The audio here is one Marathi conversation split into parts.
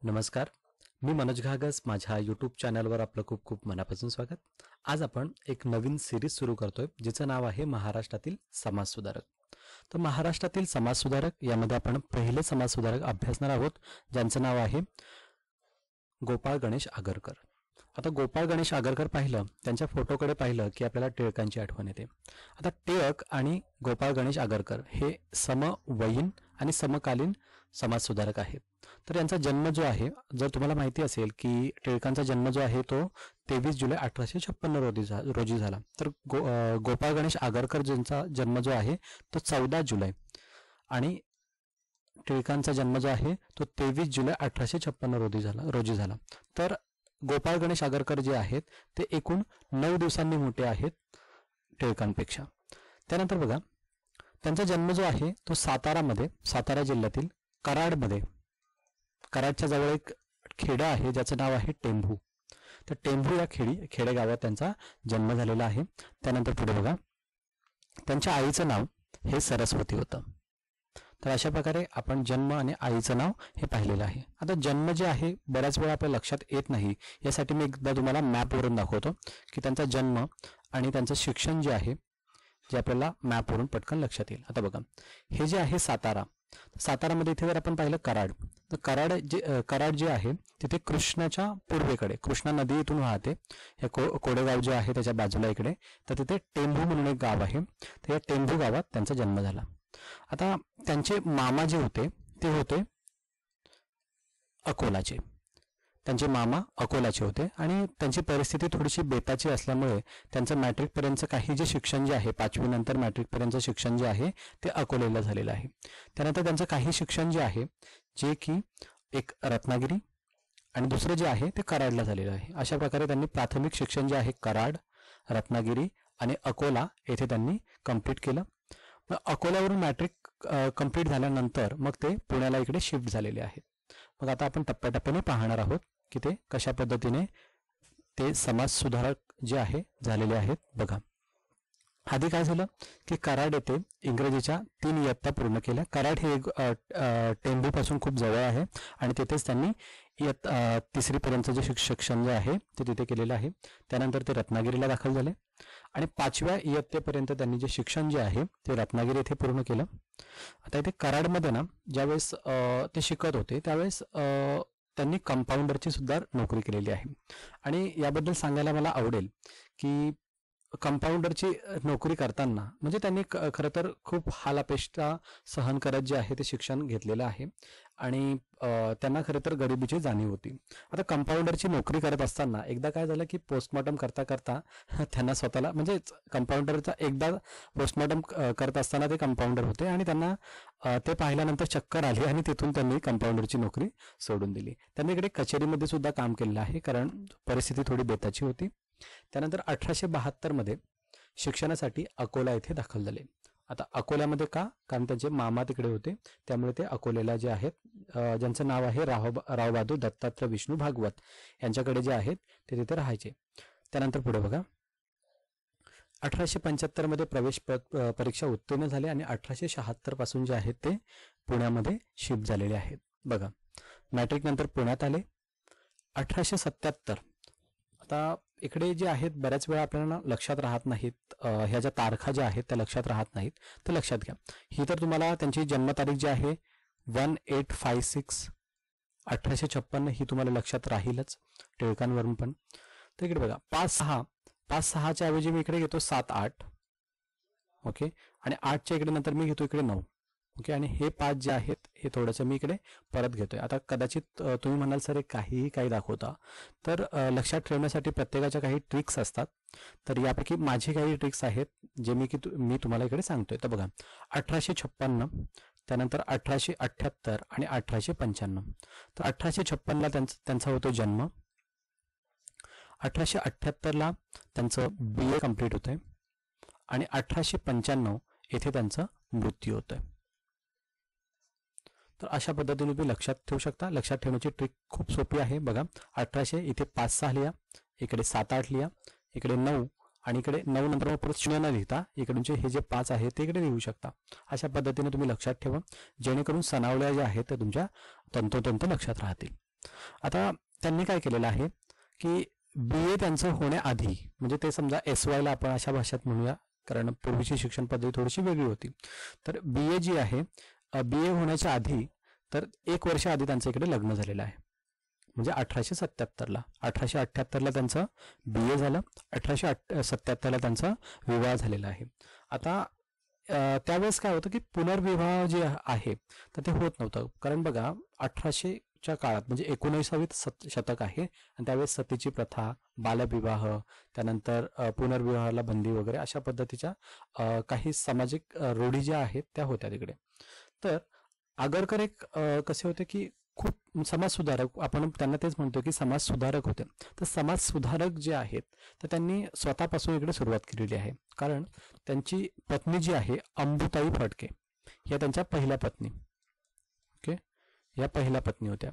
नमस्कार, मी मनोज घागस. माझ्या यूट्यूब चॅनलवर आपलं खूप खूप मनापासून स्वागत. आज आपण एक नवीन सिरीज सुरू करतोय जिचं नाव आहे महाराष्ट्रातील समाजसुधारक. तर महाराष्ट्रातील समाजसुधारक यामध्ये आपण पहिले समाजसुधारक अभ्यासणार आहोत, ज्यांचं नाव आहे गोपाळ गणेश आगरकर. आता गोपाळ गणेश आगरकर पाहिलं, त्यांच्या फोटोकडे पाहिलं की आपल्याला टिळकांची आठवण येते. आता टिळक आणि गोपाळ गणेश आगरकर हे समवयीन आणि समकालीन समाजसुधारक आहेत. तर यांचा जन्म जो आहे, जर तुम्हाला माहिती असेल की टिळकांचा जन्म जो आहे तो 23 जुलै 1856 रोजी झाला. तर गोपाळ गणेश आगरकर ज्यांचा जन्म जो आहे तो 14 जुलै आणि टिळकांचा जन्म जो आहे तो 23 जुलै 1856 रोजी झाला. तर गोपाळ गणेश आगरकर जे आहेत ते एकूण 9 दिवसांनी मोठे आहेत टिळकांपेक्षा. त्यानंतर बघा, त्यांचा जन्म जो आहे तो सातारा जिल्ह्यातील कराडच्या जवळ एक खेडं आहे ज्याचं नाव आहे टेंभू. तर टेंभू या खेडेगावात त्यांचा जन्म झालेला आहे. त्यानंतर पुढे बघा, त्यांच्या आईचं नाव हे सरस्वती होतं. तर अशा प्रकारे आपण जन्म आणि आईचं नाव हे पाहिलेलं आहे. आता जन्म जे आहे बऱ्याच वेळा आपल्या लक्षात येत नाही, यासाठी मी एकदा तुम्हाला मॅपवरून दाखवतो की त्यांचा जन्म आणि त्यांचं शिक्षण जे आहे जे आपल्याला मॅपवरून पटकन लक्षात येईल. आता बघा, हे जे आहे सातारामध्ये इथे जर आपण पाहिलं कराड जे आहे तिथे कृष्णाच्या पूर्वेकडे कृष्णा नदी इथून वाहते. हे कोडेगाव जे आहे त्याच्या बाजूला इकडे, तर तिथे टेंभू म्हणून एक गाव आहे. तर या टेंभू गावात त्यांचा जन्म झाला. आता त्यांचे मामा जे होते ते होते अकोलाचे. त्यांचे मामा अकोलाचे होते आणि त्यांची परिस्थिती थोडीशी बेताची असल्यामुळे त्यांचं मॅट्रिकपर्यंतचं काही जे शिक्षण जे आहे, 5वी नंतर मॅट्रिकपर्यंतचं शिक्षण जे आहे ते अकोलेला झालेलं आहे. त्यानंतर त्यांचं काही शिक्षण जे आहे जे की एक रत्नागिरी आणि दुसरं जे आहे ते कराडला झालेलं आहे. अशा प्रकारे त्यांनी प्राथमिक शिक्षण जे आहे कराड, रत्नागिरी आणि अकोला येथे त्यांनी कंप्लीट केलं. मग अकोल्यावरून मॅट्रिक कंप्लीट झाल्यानंतर मग ते पुण्याला इकडे शिफ्ट झालेले आहेत. मग आता आपण टप्प्याटप्प्याने पाहणार आहोत की ते कशा पद्धतीने ते समाजसुधारक जे आहे झालेले आहेत. बघा, आधी काय झालं की कराड येथे इंग्रजीच्या 3 इयत्ता पूर्ण केल्या. कराड हे टेंभूपासून खूप जवळ आहे आणि तिथेच त्यांनी 3री पर्यंतचं जे शिक्षण जे आहे ते तिथे केलेलं आहे. त्यानंतर ते रत्नागिरीला दाखल झाले आणि 5व्या इयत्तेपर्यंत त्यांनी जे शिक्षण जे आहे ते रत्नागिरी येथे पूर्ण केलं. आता इथे कराडमध्ये ना ज्यावेळेस ते शिकत होते त्यावेळेस त्यांनी कंपाऊंडरची सुद्धा नोकरी केलेली आहे. आणि याबद्दल सांगायला मला आवडेल की कंपाऊंडरची नोकरी करताना म्हणजे त्यांनी खरं तर खूप हालापेष्टा सहन करत जे आहे ते शिक्षण घेतलेलं आहे आणि त्यांना खरं तर गरिबीची जाणीव होती. आता कंपाऊंडरची नोकरी करत असताना एकदा काय झालं की पोस्टमॉर्टम करता त्यांना स्वतःला म्हणजे कंपाऊंडरचा एकदा पोस्टमॉर्टम करत असताना ते कंपाऊंडर होते आणि त्यांना ते पाहिल्यानंतर चक्कर आली आणि तिथून त्यांनी कंपाऊंडरची नोकरी सोडून दिली. त्यांनी इकडे कचेरीमध्ये सुद्धा काम केलेलं आहे कारण परिस्थिती थोडी बेताची होती. त्यानंतर 1872 मध्ये शिक्षणासाठी अकोला येथे दाखल झाले. आता अकोल्यामध्ये का? कारण त्यांचे मामा तिकडे होते, त्यामुळे ते अकोलेला जे आहेत ज्यांचं नाव आहे रावबहादूर दत्तात्रय विष्णू भागवत यांच्याकडे जे आहेत ते तिथे राहायचे. त्यानंतर पुढे बघा, 1875 मध्ये प्रवेश परीक्षा उत्तीर्ण झाले आणि 1876 पासून जे आहेत ते पुण्यामध्ये शिफ्ट झालेले आहेत. बघा, मॅट्रिक नंतर पुण्यात आले. 1877 आता इकडे जे आहेत बऱ्याच वेळा आपल्याला लक्षात राहत नाहीत, ह्या ज्या तारखा ज्या आहेत त्या लक्षात राहत नाहीत, तर लक्षात घ्या. ही तर तुम्हाला त्यांची जन्मतारीख जी आहे 1856 1856 ही तुम्हाला लक्षात राहीलच टिळकांवरून पण. तर इकडे बघा 5-6च्या ऐवजी मी इकडे घेतो 7-8. ओके, आणि 8च्या इकडे नंतर मी घेतो इकडे 9. ओके, आणि हे 5 जे आहेत हे थोडंसं मी इकडे परत घेतोय. आता कदाचित तुम्ही म्हणाल सर हे काही दाखवता, तर लक्षात ठेवण्यासाठी प्रत्येकाच्या काही ट्रिक्स असतात. तर यापैकी माझी काही ट्रिक्स आहेत जे मी तुम्हाला इकडे सांगतोय. तर बघा, 1856, त्यानंतर 1878 आणि 1895. तर 1856ला त्यांचा होतो जन्म. 1878ला त्यांचं BA कंप्लीट होतंय आणि 1895 येथे त्यांचं मृत्यू होतोय. तर अशा पद्धतीने तुम्ही लक्षात ठेवू शकता. लक्षात ठेवण्याची ट्रिक खूप सोपी आहे. बघा, 1800 इथे 5-6 लिहा, इकडे 7-8 लिहा, इकडे 9 आणि इकडे 9 नंतर मग परत 0 न लिहिता इकडूनचे हे जे 5 आहे ते इकडे लिहू शकता. अशा पद्धतीने तुम्ही लक्षात ठेवा, जेणेकरून सनावल्या ज्या आहेत त्या तुमच्या तंतोतंत लक्षात राहतील. आता त्यांनी काय केलेलं आहे की BA त्यांचं होण्याआधी, म्हणजे ते समजा SYला आपण अशा भाषेत म्हणूया, कारण पूर्वीची शिक्षण पद्धती थोडीशी वेगळी होती. तर BA जी आहे, BA होण्याच्या आधी तर 1 वर्ष आधी त्यांचं इकडे लग्न झालेलं आहे, म्हणजे 1877ला. 1878ला त्यांचं BA झालं, 1877ला त्यांचा विवाह झालेला आहे. आता त्यावेळेस काय होतं की पुनर्विवाह जे आहे तर ते होत नव्हतं, कारण बघा 1800च्या काळात म्हणजे 19वे शतक आहे, आणि त्यावेळेस सतीची प्रथा, बालविवाह, त्यानंतर पुनर्विवाहाला बंदी वगैरे अशा पद्धतीच्या काही सामाजिक रूढी ज्या आहेत त्या होत्या तिकडे. तर आगरकर एक कसे होते की खूप समाजसुधारक, आपण त्यांना तेच म्हणतो की समाज सुधारक होते. तर समाज सुधारक जे आहेत तर त्यांनी स्वतःपासून इकडे सुरुवात केलेली आहे, कारण त्यांची पत्नी जी आहे अंबुताई फडके, या त्यांच्या पहिल्या पत्नी. ओके, या पहिल्या पत्नी होत्या.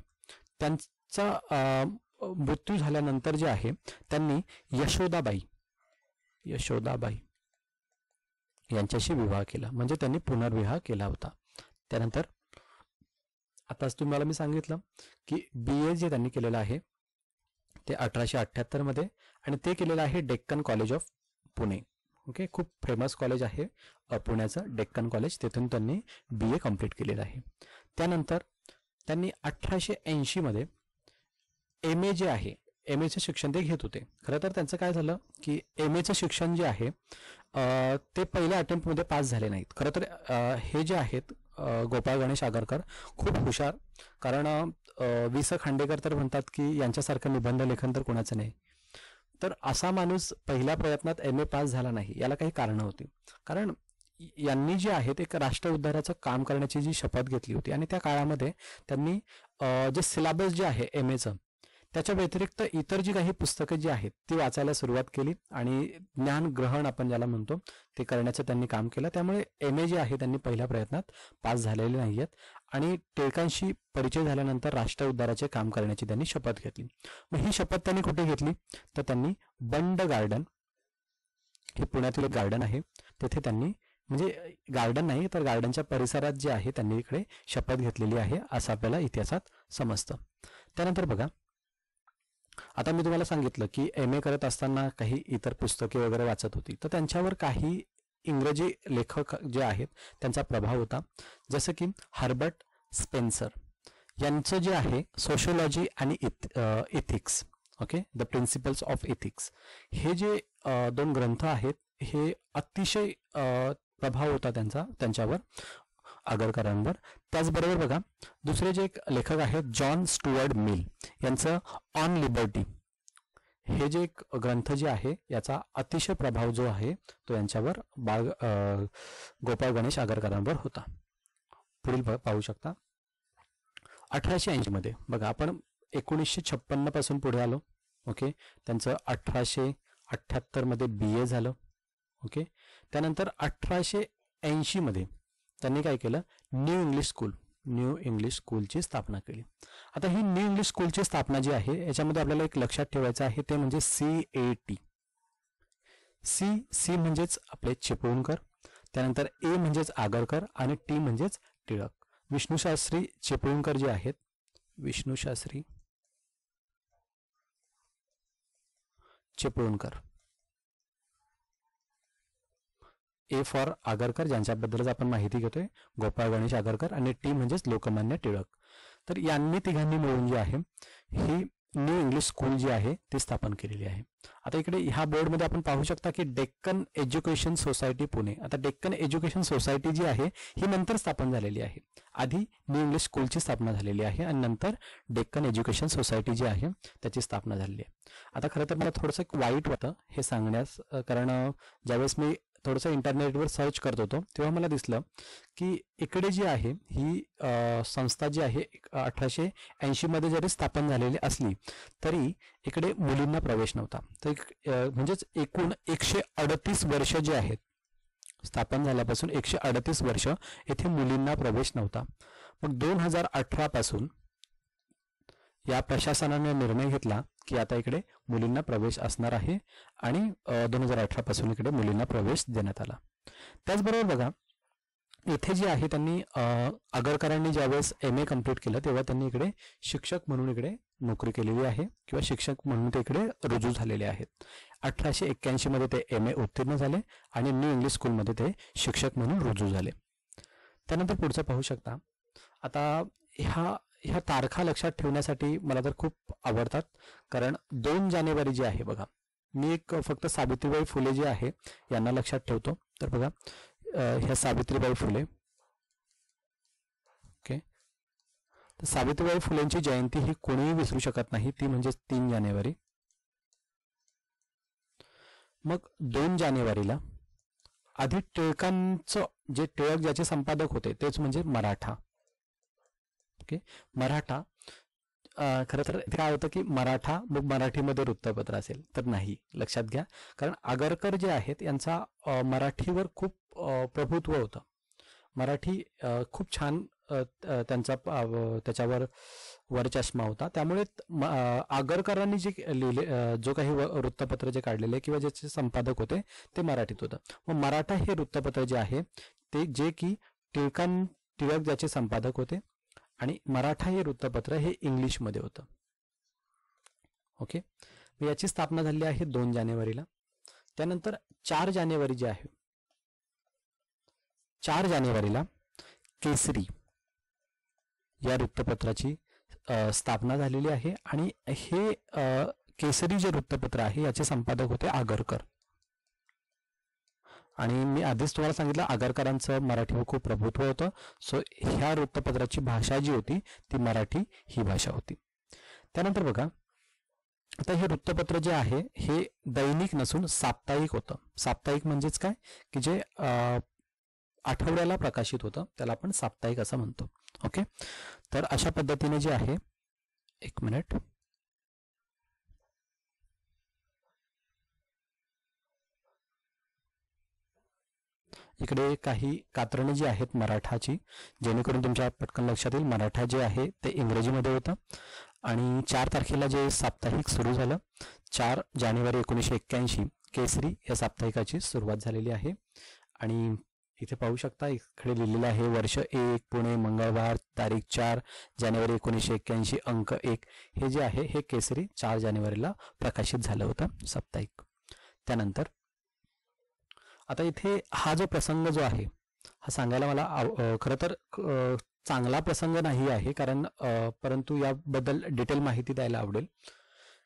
त्यांचा मृत्यू झाल्यानंतर जे आहे त्यांनी यशोदाबाई यांच्याशी विवाह केला, म्हणजे त्यांनी पुनर्विवाह केला होता. त्यानंतर आताच तुम्हाला मी सांगितलं की BA जे त्यांनी केलेलं आहे ते 1878 मध्ये, आणि ते केलेलं आहे Deccan college of Pune. Okay, खूप फेमस कॉलेज आहे पुण्याचं डेक्कन कॉलेज, तिथून त्यांनी BA कम्प्लीट केलेलं आहे. त्यानंतर त्यांनी 1880 मध्ये MA जे आहे, MAचं शिक्षण ते घेत होते. खरं तर त्यांचं काय झालं की MAचं शिक्षण जे आहे ते पहिल्या अटेम्प्टमध्ये पास झाले नाहीत. खरं तर हे जे आहेत गोपाळ गणेश आगरकर खूप हुशार, कारण वि स खांडेकर तर म्हणतात की यांच्यासारखं निबंध लेखन तर कोणाचं नाही. तर असा माणूस पहिल्या प्रयत्नात MA पास झाला नाही, याला काही कारणं होती. कारण यांनी जे आहेत एक राष्ट्र उद्धाराचं काम करण्याची जी शपथ घेतली होती, आणि त्या काळामध्ये त्यांनी जे सिलेबस जे आहे MAचं त्याच्या व्यतिरिक्त इतर जी काही पुस्तकं जी आहेत ती वाचायला सुरुवात केली, आणि ज्ञान ग्रहण आपण ज्याला म्हणतो ते करण्याचं त्यांनी काम केलं. त्यामुळे MA जे आहे त्यांनी पहिल्या प्रयत्नात पास झालेले नाही आहेत, आणि टिळकांशी परिचय झाल्यानंतर राष्ट्र उद्धाराचे काम करण्याची त्यांनी शपथ घेतली. मग ही शपथ त्यांनी कुठे घेतली, तर त्यांनी बंड गार्डन, हे पुण्यातील एक गार्डन आहे, तेथे त्यांनी, म्हणजे गार्डन नाही तर गार्डनच्या परिसरात जे आहे त्यांनी इकडे शपथ घेतलेली आहे, असं आपल्याला इतिहासात समजतं. त्यानंतर बघा, आता मी तुम्हाला सांगितलं की MA करत असताना काही इतर पुस्तके वगैरे वाचत होती, तर त्यांच्यावर काही इंग्रजी लेखक जे आहेत त्यांचा प्रभाव होता, जसं की हर्बर्ट स्पेन्सर यांचं जे आहे सोशिओलॉजी आणि ethics, okay, the principles of ethics, हे जे 2 ग्रंथ आहेत हे अतिशय प्रभाव होता त्यांच्यावर, आगरकरांवर. त्याचबरोबर बघा दुसरे जे एक लेखक आहेत जॉन स्टुअर्ट मिल यांचं ऑन लिबर्टी, हे जे एक ग्रंथ जे आहे याचा अतिशय प्रभाव जो आहे तो यांच्यावर गोपाळ गणेश आगरकरांवर होता. पुढील पाहू शकता 1880 मध्ये बघा, आपण 1956 पासून पुढे आलो. ओके, त्यांचं 1878 मध्ये BA झालं. ओके, त्यानंतर 1880 मध्ये त्यांनी काय केलं, न्यू इंग्लिश स्कूलची स्थापना केली. आता ही न्यू इंग्लिश स्कूलची स्थापना जी आहे याच्यामध्ये आपल्याला एक लक्षात ठेवायचं आहे, ते म्हणजे CAT. सी म्हणजेच आपले चिपळूणकर, त्यानंतर A म्हणजेच आगरकर, आणि T म्हणजेच टिळक. विष्णुशास्त्री चिपळूणकर जे आहेत, विष्णुशास्त्री चिपळूणकर, A फॉर आगरकर, ज्यांच्याबद्दलच आपण माहिती घेतोय, गोपाळ गणेश आगरकर, आणि T म्हणजेच लोकमान्य टिळक. तर यांनी तिघांनी मिळून जी आहे ही न्यू इंग्लिश स्कूल जी आहे ती स्थापन केलेली आहे. आता इकडे ह्या बोर्डमध्ये आपण पाहू शकता की डेक्कन एज्युकेशन सोसायटी पुणे. आता डेक्कन एज्युकेशन सोसायटी जी आहे ही नंतर स्थापन झालेली आहे. आधी न्यू इंग्लिश स्कूलची स्थापना झालेली आहे आणि नंतर डेक्कन एज्युकेशन सोसायटी जी आहे त्याची स्थापना झालेली आहे. आता खरं तर मला थोडंसं वाईट वाटतं हे सांगण्यास, कारण ज्यावेळेस मी थोडंसं इंटरनेटवर सर्च करत होतो तेव्हा मला दिसलं की इकडे जी आहे ही संस्था जी आहे 1880 मध्ये जरी स्थापन झालेली असली तरी इकडे मुलींना प्रवेश नव्हता. तर म्हणजेच एकूण 138 वर्ष जे आहेत स्थापन झाल्यापासून 138 वर्ष येथे मुलींना प्रवेश नव्हता. मग 2018 पासून या प्रशासनाने निर्णय घेतला की आता इकडे मुलींना प्रवेश असणार आहे आणि 2018 पासून इकडे मुलींना प्रवेश देण्यात आला. त्याचबरोबर बघा इथे जे आहे त्यांनी आगरकरांनी ज्यावेळेस MA कम्प्लीट केलं तेव्हा त्यांनी इकडे शिक्षक म्हणून इकडे नोकरी केलेली आहे किंवा शिक्षक म्हणून ते इकडे रुजू झालेले आहेत. 1881 मध्ये ते MA उत्तीर्ण झाले आणि न्यू इंग्लिश स्कूलमध्ये ते शिक्षक म्हणून रुजू झाले. त्यानंतर पुढचं पाहू शकता. आता ह्या तारखा लक्षात ठेवण्यासाठी मला तर खूप आवडतात, कारण 2 जानेवारी जे आहे बघा, मी एक फक्त सावित्रीबाई फुले जे आहे यांना लक्षात ठेवतो. तर बघा ह्या सावित्रीबाई फुले, ओके. तर सावित्रीबाई फुलेंची जयंती ही कोणीही विसरू शकत नाही, ती म्हणजे 3 जानेवारी. मग 2 जानेवारीला आधी टिळकांचं जे टिळक ज्याचे संपादक होते तेच म्हणजे मराठा. ओके, मराठा. खरं तर काय होतं की मराठा मग मराठीमध्ये वृत्तपत्र असेल तर नाही, लक्षात घ्या. कारण आगरकर जे आहेत यांचा मराठीवर खूप प्रभुत्व होतं. मराठी खूप छान त्यांचा त्याच्यावर वरचष्मा होता. त्यामुळे आगरकरांनी जे लिहिले, जो काही वृत्तपत्र जे काढलेले किंवा ज्याचे संपादक होते ते मराठीत होतं. मग मराठा हे वृत्तपत्र जे आहे ते जे की टिळक ज्याचे संपादक होते आणि मराठा हे वृत्तपत्र हे इंग्लिशमध्ये होतं. ओके, याची स्थापना झाली आहे 2 जानेवारीला. त्यानंतर 4 जानेवारी जे आहे, 4 जानेवारीला केसरी या वृत्तपत्राची स्थापना झालेली आहे आणि हे केसरी जे वृत्तपत्र आहे याचे संपादक होते आगरकर. आणि मी आधीच तुम्हाला सांगितलं आगरकरांचं मराठीवर खूप प्रभुत्व होतं. सो ह्या वृत्तपत्राची भाषा जी होती ती मराठी ही भाषा होती. त्यानंतर बघा, आता हे वृत्तपत्र जे आहे हे दैनिक नसून साप्ताहिक होतं. साप्ताहिक म्हणजेच काय की जे आठवड्याला प्रकाशित होतं त्याला आपण साप्ताहिक असं म्हणतो. ओके, तर अशा पद्धतीने जे आहे, एक मिनिट, इकडे काही कात्रणे जी आहेत मराठाची, जेणेकरून तुमच्या पटकन लक्षात येईल. मराठा जे आहे ते इंग्रजीमध्ये होतं आणि 4 तारखेला जे साप्ताहिक सुरू झालं, 4 जानेवारी 1981 केसरी या साप्ताहिकाची सुरुवात झालेली आहे. आणि इथे पाहू शकता, इकडे लिहिलेलं आहे वर्ष 1, पुणे, मंगळवार, तारीख 4 जानेवारी 1981, अंक 1. हे जे आहे हे केसरी 4 जानेवारीला प्रकाशित झालं होतं साप्ताहिक. त्यानंतर आता इथे हा जो प्रसंग जो आहे हा सांगायला मला खरं तर चांगला प्रसंग नाही आहे, कारण परंतु याबद्दल डिटेल माहिती द्यायला आवडेल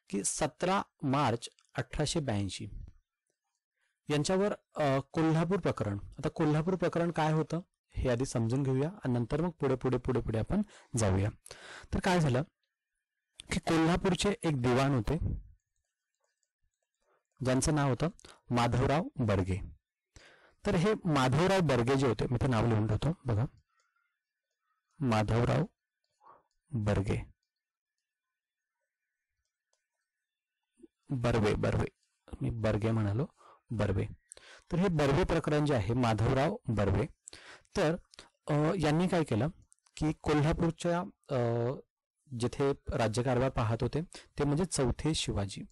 की 17 मार्च 1882 यांच्यावर कोल्हापूर प्रकरण. आता कोल्हापूर प्रकरण काय होतं हे आधी समजून घेऊया आणि नंतर मग पुढे आपण जाऊया. तर काय झालं की कोल्हापूरचे एक दिवाण होते ज्यांचं नाव होतं माधवराव बर्गे. तर हे माधवराव बर्गे जे होते, मी ते नाव लिहून ठेवतो बघा, माधवराव बर्गे, बर्वे, मी बर्गे म्हणालो, बर्वे. तर हे बर्वे प्रकरण जे आहे, माधवराव बर्वे, तर यांनी काय केलं की कोल्हापूरच्या जिथे राज्यकारभार पाहत होते ते म्हणजे चौथे शिवाजी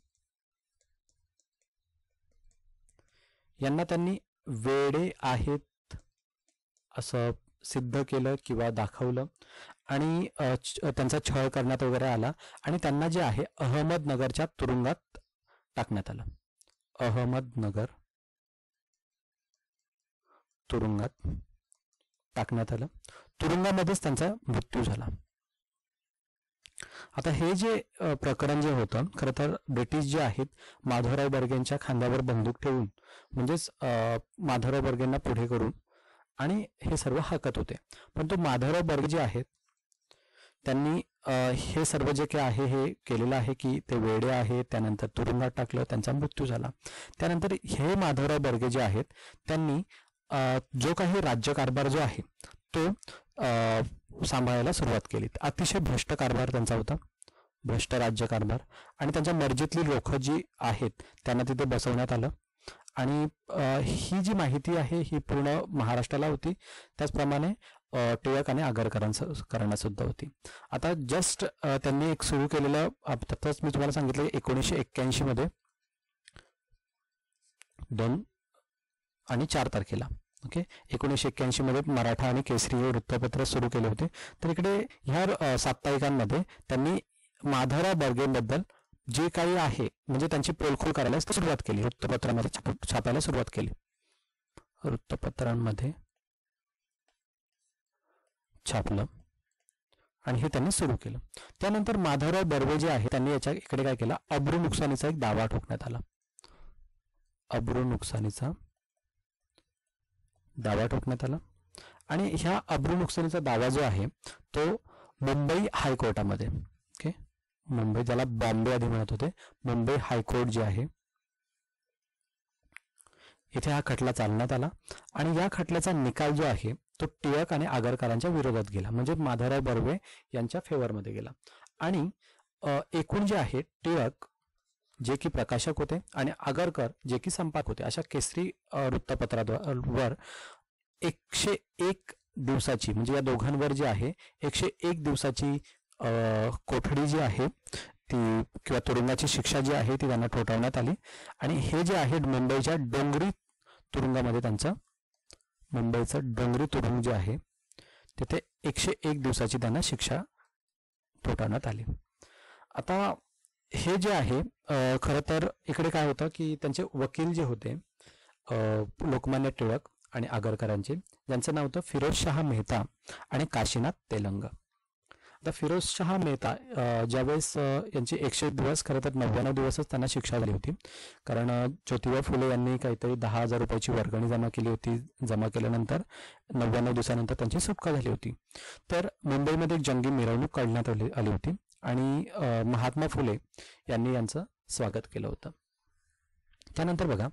यांना त्यांनी वेडे आहेत असं सिद्ध केलं किंवा दाखवलं आणि त्यांचा छळ करण्यात वगैरे आला आणि त्यांना जे आहे अहमदनगरच्या तुरुंगात टाकण्यात आलं. अहमदनगर तुरुंगात टाकण्यात आलं. तुरुंगामध्येच त्यांचा मृत्यू झाला. आता हे जे प्रकरण जे होतं, खरं तर ब्रिटिश जे आहेत माधवराव बर्गेंच्या खांद्यावर बंदूक ठेवून, म्हणजेच माधवराव बर्गेंना पुढे करून आणि हे सर्व हाकत होते. पण तो माधवराव बर्गे जे आहेत त्यांनी हे सर्व जे काही आहे हे केलेलं आहे की ते वेडे आहेत, त्यानंतर तुरुंगात टाकलं, त्यांचा मृत्यू झाला. त्यानंतर हे माधवराव बर्गे जे आहेत त्यांनी जो काही राज्यकारभार जो आहे तो सांभाळायला सुरुवात केली. अतिशय भ्रष्ट कारभार त्यांचा होता, भ्रष्ट राज्यकारभार, आणि त्यांच्या मर्जीतली लोक जी आहेत त्यांना तिथे बसवण्यात आलं. आणि ही जी माहिती आहे ही पूर्ण महाराष्ट्राला होती, त्याचप्रमाणे टिळक आणि आगरकरांना सुद्धा होती. आता जस्ट त्यांनी एक सुरू केलेलं, आताच मी तुम्हाला सांगितलं 1981 मध्ये 2 आणि 4 तारखेला ओके. 1981 मध्ये मराठा आणि केसरी हे वृत्तपत्र सुरू केले होते. तर इकडे ह्या साप्ताहिकांमध्ये त्यांनी माधवराव बर्वेबद्दल जे काही आहे म्हणजे त्यांची पोलखोल करायला सुरुवात केली, वृत्तपत्रामध्ये छापायला सुरुवात केली, वृत्तपत्रांमध्ये छापलं आणि हे त्यांनी सुरू केलं. त्यानंतर माधवराव बर्वे जे आहे त्यांनी याच्या इकडे काय केलं, अब्रू नुकसानीचा एक दावा ठोकण्यात आला. अब्रू नुकसानीचा दावा ठोकण्यात आला आणि ह्या अब्रू नुकसानीचा दावा जो आहे तो मुंबई हायकोर्टामध्ये, ओके, मुंबई ज्याला बॉम्बे आधी म्हणत होते, मुंबई हायकोर्ट जे आहे इथे हा खटला चालण्यात आला आणि या खटल्याचा निकाल जो आहे तो टिळक आणि आगरकरांच्या विरोधात गेला, म्हणजे माधवराव बर्वे यांच्या फेवरमध्ये गेला. आणि एकूण जे आहे टिळक जे की प्रकाशक होते आणि आगरकर जे की संपादक होते, अशा केसरी वृत्तपत्रावर 101 दिवसाची, म्हणजे या दोघांवर जे आहे 101 दिवसाची कोठडी जी आहे ती किंवा तुरुंगाची शिक्षा जी आहे ती त्यांना ठोठावण्यात आली. आणि हे जे आहे मुंबईच्या डोंगरी तुरुंगामध्ये त्यांचं, मुंबईचं डोंगरी तुरुंग जे आहे तिथे 101 दिवसाची त्यांना शिक्षा ठोठावण्यात आली. आता हे जे आहे खरं तर इकडे काय होतं की त्यांचे वकील जे होते लोकमान्य टिळक आणि आगरकरांचे, ज्यांचं नाव होतं फिरोजशाह मेहता आणि काशीनाथ तेलंग. आता फिरोजशाह मेहता ज्यावेळेस यांचे 100 दिवस, खरं तर 99 दिवसच त्यांना शिक्षा झाली होती, कारण ज्योतिबा फुले यांनी काहीतरी 10,000 रुपयाची वर्गणी जमा केली होती. जमा केल्यानंतर 99 दिवसानंतर त्यांची सुटका झाली होती. तर मुंबईमध्ये एक जंगी मिरवणूक काढण्यात आली होती आणि महात्मा फुले यांनी यांचं स्वागत केलं होतं. त्यानंतर बघा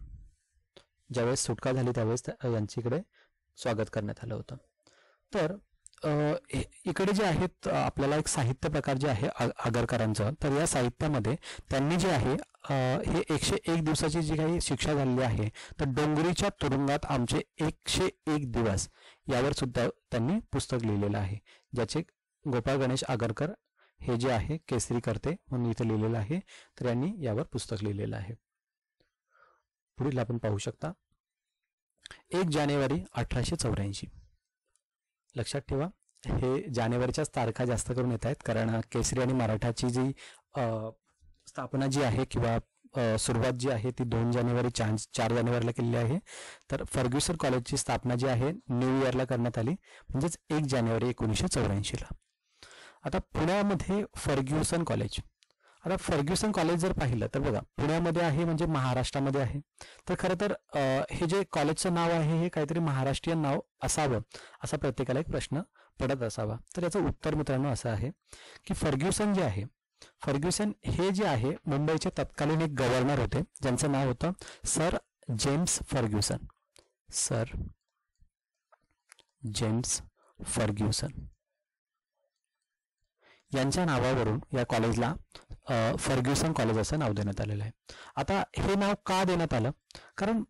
ज्यावेळेस सुटका झाली त्यावेळेस यांच्याकडे स्वागत करण्यात आलं होतं. तर इकडे जे आहेत आपल्याला एक साहित्य प्रकार जे आहे आगरकरांचं, तर या साहित्यामध्ये त्यांनी जे आहे हे 101 दिवसाची जी काही शिक्षा झालेली आहे, तर डोंगरीच्या तुरुंगात आमचे 101 दिवस यावर सुद्धा त्यांनी पुस्तक लिहिलेलं आहे, ज्याचे गोपाळ गणेश आगरकर हे जे आहे केसरी करते म्हणून इथे लिहिलेलं आहे. तर यांनी यावर पुस्तक लिहिलेलं आहे. पुढील आपण पाहू शकता 1 जानेवारी 1884. लक्षात ठेवा हे जानेवारीच्याच तारखा जास्त करून येत आहेत, कारण केसरी आणि मराठाची जी स्थापना जी आहे किंवा सुरुवात जी आहे ती 2 जानेवारी 4 जानेवारीला केलेली आहे. तर फर्ग्युसन कॉलेजची स्थापना जी आहे न्यू इयरला करण्यात आली, म्हणजेच 1 जानेवारी 1984ला. आता पुण्यामध्ये फर्ग्युसन कॉलेज, आता फर्ग्युसन कॉलेज जर पाहिलं तर बघा पुण्यामध्ये आहे म्हणजे महाराष्ट्रामध्ये आहे. तर खरं तर हे जे कॉलेजचं नाव आहे हे काहीतरी महाराष्ट्रीयन नाव असावं असा प्रत्येकाला एक प्रश्न पडत असावा. तर याचं उत्तर मित्रांनो असं आहे की फर्ग्युसन जे आहे, फर्ग्युसन हे जे आहे मुंबईचे तत्कालीन एक गव्हर्नर होते ज्यांचं नाव होतं sir James Ferguson. Sir James Ferguson यांच्या नावावरून या कॉलेजला फर्ग्युसन कॉलेज असं नाव देण्यात आलेलं आहे. आता हे नाव का देण्यात आलं, कारण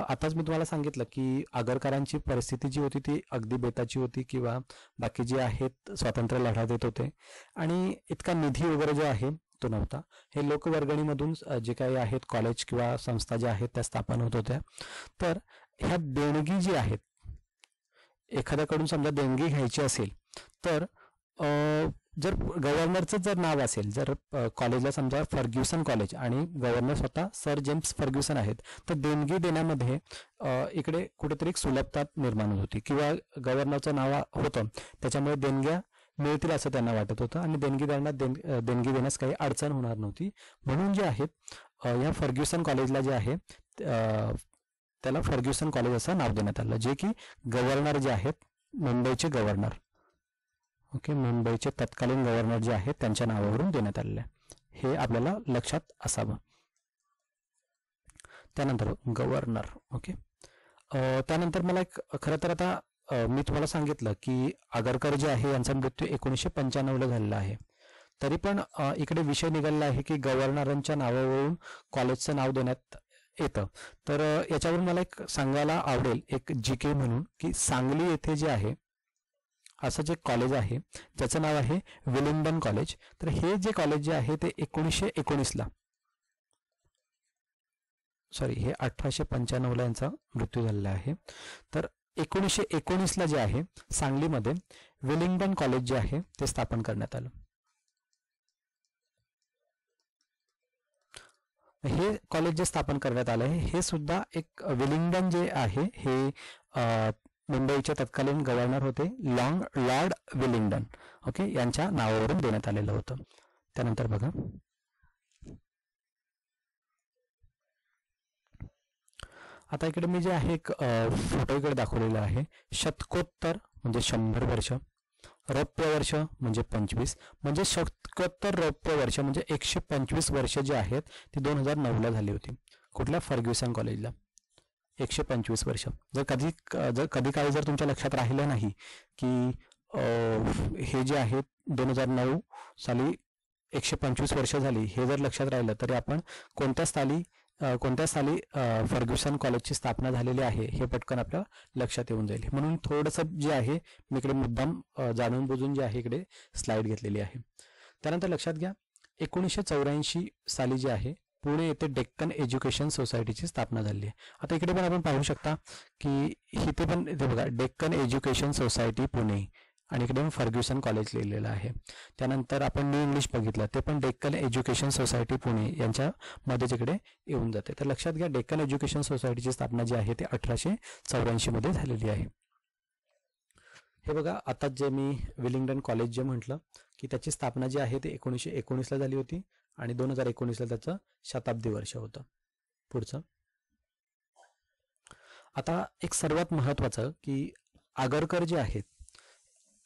आताच मी तुम्हाला सांगितलं की आगरकरांची परिस्थिती जी होती ती अगदी बेताची होती, किंवा बाकी जे आहेत स्वातंत्र्य लढा देत होते आणि इतका निधी वगैरे जो आहे तो नव्हता. हे लोकवर्गणीमधून जे काही आहेत कॉलेज किंवा संस्था ज्या आहेत त्या स्थापन होत होत्या. तर ह्या देणगी जी आहेत, एखाद्याकडून समजा देणगी घ्यायची असेल तर जर गव्हर्नरचं जर नाव असेल, जर कॉलेजला समजा फर्ग्युसन कॉलेज आणि गव्हर्नर स्वतः सर जेम्स फर्ग्युसन आहेत, तर देणगी देण्यामध्ये इकडे कुठेतरी एक सुलभता निर्माण होत होती, किंवा गव्हर्नरचं नाव होतं त्याच्यामुळे देणग्या मिळतील असं त्यांना वाटत होतं आणि देणगी देण्यास काही अडचण होणार नव्हती. म्हणून जे आहेत या फर्ग्युसन कॉलेजला जे आहे त्याला फर्ग्युसन कॉलेज असं नाव देण्यात आलं, जे की गव्हर्नर जे आहेत मुंबईचे गव्हर्नर, ओके, मुंबईचे तत्कालीन गव्हर्नर जे आहेत त्यांच्या नावावरून देण्यात आलेलं आहे. हे आपल्याला लक्षात असावं. त्यानंतर गव्हर्नर, ओके. त्यानंतर मला एक खरं तर आता मी तुम्हाला सांगितलं की आगरकर जे आहे यांचा मृत्यू 1995ला झालेला आहे, तरी पण इकडे विषय निघालेला आहे की गव्हर्नरांच्या नावावरून कॉलेजचं नाव देण्यात येतं. तर याच्यावरून मला एक सांगायला आवडेल एक GK म्हणून, की सांगली येथे जे आहे असं जे कॉलेज आहे ज्याचं नाव आहे विलिंग्डन कॉलेज. तर हे जे कॉलेज जे आहे ते 1919ला, सॉरी हे 1895ला यांचा मृत्यू झालेला आहे. तर 1919ला जे आहे सांगलीमध्ये विलिंग्डन कॉलेज जे आहे ते स्थापन करण्यात आलं. हे कॉलेज जे स्थापन करण्यात आलं आहे हे सुद्धा एक विलिंग्डन जे आहे हे मुंबईचे तत्कालीन गव्हर्नर होते लॉर्ड विलिंग्डन, ओके, यांच्या नावावरून देण्यात आलेलं होतं. त्यानंतर बघा, आता इकडे मी जे आहे एक फोटो इकडे दाखवलेला आहे. शतकोत्तर म्हणजे 100 वर्ष, रौप्य वर्ष म्हणजे 25, म्हणजे शतकोत्तर रौप्य वर्ष म्हणजे 125 वर्ष जे आहेत ती 2009ला झाली होती. कुठल्या? फर्ग्युसन कॉलेजला 125 वर्ष. जर कधी काळी जर तुमच्या लक्षात राहिलं नाही की हे जे आहे 2009 साली 125 वर्ष झाली, हे जर लक्षात राहिलं तरी आपण कोणत्या साली फर्ग्युसन कॉलेजची स्थापना झालेली आहे हे पटकन आपल्या लक्षात येऊन जाईल. म्हणून थोडंसं जे आहे मी इकडे मुद्दाम जाणून बुजून जे आहे इकडे स्लाइड घेतलेली आहे. त्यानंतर लक्षात घ्या 1984 साली जे आहे पुणे येथे डेक्कन एज्युकेशन सोसायटीची स्थापना झाली आहे. आता इकडे पण आपण पाहू शकता की इथे पण इथे बघा डेक्कन एज्युकेशन सोसायटी पुणे आणि इकडे फर्ग्युसन कॉलेज लिहिलेलं आहे. त्यानंतर आपण न्यू इंग्लिश बघितलं ते पण डेक्कन एज्युकेशन सोसायटी पुणे यांच्यामध्ये इकडे येऊन जाते. तर लक्षात घ्या डेक्कन एज्युकेशन सोसायटीची स्थापना जी आहे ती 1884 मध्ये झालेली आहे. हे बघा आता जे मी विलिंग्डन कॉलेज जे म्हटलं की त्याची स्थापना जी आहे ती 1919ला झाली होती आणि 2019ला त्याचं शताब्दी वर्ष होतं. पुढचं आता एक सर्वात महत्वाचं की आगरकर जे आहेत,